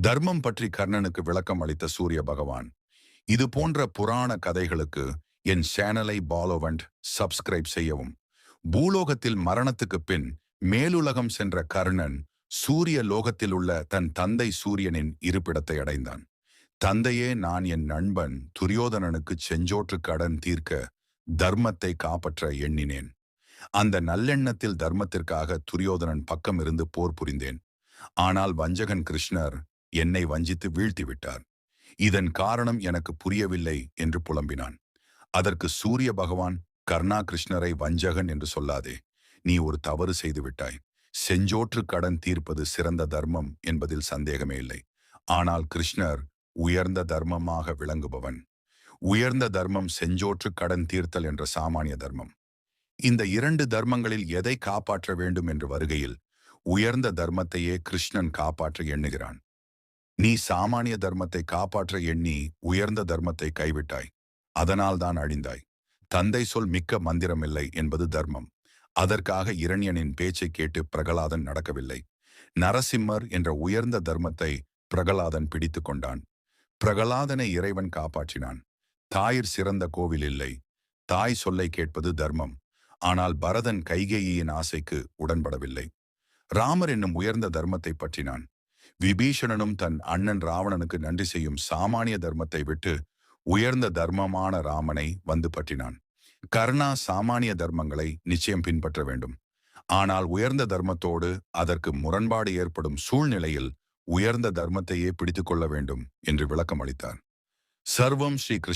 தர்மம் பற்றி கர்ணனுக்கு விளக்கம் அளித்த சூரிய பகவான். இது போன்ற புராண கதைகளுக்கு என் சேனலை பாலோவண்ட் சப்ஸ்கிரைப் செய்யவும். பூலோகத்தில் மரணத்துக்கு பின் மேலுலகம் சென்ற கர்ணன் சூரிய லோகத்தில் உள்ள தன் தந்தை சூரியனின் இருப்பிடத்தை அடைந்தான். தந்தையே, நான் என் நண்பன் துரியோதனனுக்கு செஞ்சோற்று கடன் தீர்க்க தர்மத்தை காப்பாற்ற எண்ணினேன். அந்த நல்லெண்ணத்தில் தர்மத்திற்காக துரியோதனன் பக்கம் இருந்து போர் புரிந்தேன். ஆனால் வஞ்சகன் கிருஷ்ணர் என்னை வஞ்சித்து வீழ்த்திவிட்டார். இதன் காரணம் எனக்கு புரியவில்லை என்று புலம்பினான். அதற்கு சூரிய பகவான், கர்ணா, கிருஷ்ணரை வஞ்சகன் என்று சொல்லாதே. நீ ஒரு தவறு செய்து விட்டாய். செஞ்சோற்று கடன் தீர்ப்பது சிறந்த தர்மம் என்பதில் சந்தேகமே இல்லை. ஆனால் கிருஷ்ணர் உயர்ந்த தர்மமாக விளங்குபவன். உயர்ந்த தர்மம் செஞ்சோற்று கடன் தீர்த்தல் என்ற சாமானிய தர்மம். இந்த இரண்டு தர்மங்களில் எதை காப்பாற்ற வேண்டும் என்று வருகையில் உயர்ந்த தர்மத்தையே கிருஷ்ணன் காப்பாற்ற எண்ணுகிறான். நீ சாமானிய தர்மத்தை காப்பாற்ற எண்ணி உயர்ந்த தர்மத்தை கைவிட்டாய். அதனால் தான் அழிந்தாய். தந்தை சொல் மிக்க மந்திரமில்லை என்பது தர்மம். அதற்காக இரண்யனின் பேச்சை கேட்டு பிரகலாதன் நடக்கவில்லை. நரசிம்மர் என்ற உயர்ந்த தர்மத்தை பிரகலாதன் பிடித்து கொண்டான். பிரகலாதனை இறைவன் காப்பாற்றினான். தாயிற் சிறந்த கோவில் இல்லை. தாய் சொல்லை கேட்பது தர்மம். ஆனால் பரதன் கைகேயியின் ஆசைக்கு உடன்படவில்லை. ராமர் என்னும் உயர்ந்த தர்மத்தை பற்றினான். விபீஷணனும் தன் அண்ணன் ராவணனுக்கு நன்றி செய்யும் சாமானிய தர்மத்தை விட்டு உயர்ந்த தர்மமான ராமனை வந்து பற்றினான். கர்ணா சாமானிய தர்மங்களை நிச்சயம் பின்பற்ற வேண்டும். ஆனால் உயர்ந்த தர்மத்தோடு அதற்கு முரண்பாடு ஏற்படும் சூழ்நிலையில் உயர்ந்த தர்மத்தையே பிடித்துக் கொள்ள வேண்டும் என்று விளக்கம் அளித்தார். சர்வம் ஸ்ரீ கிருஷ்ண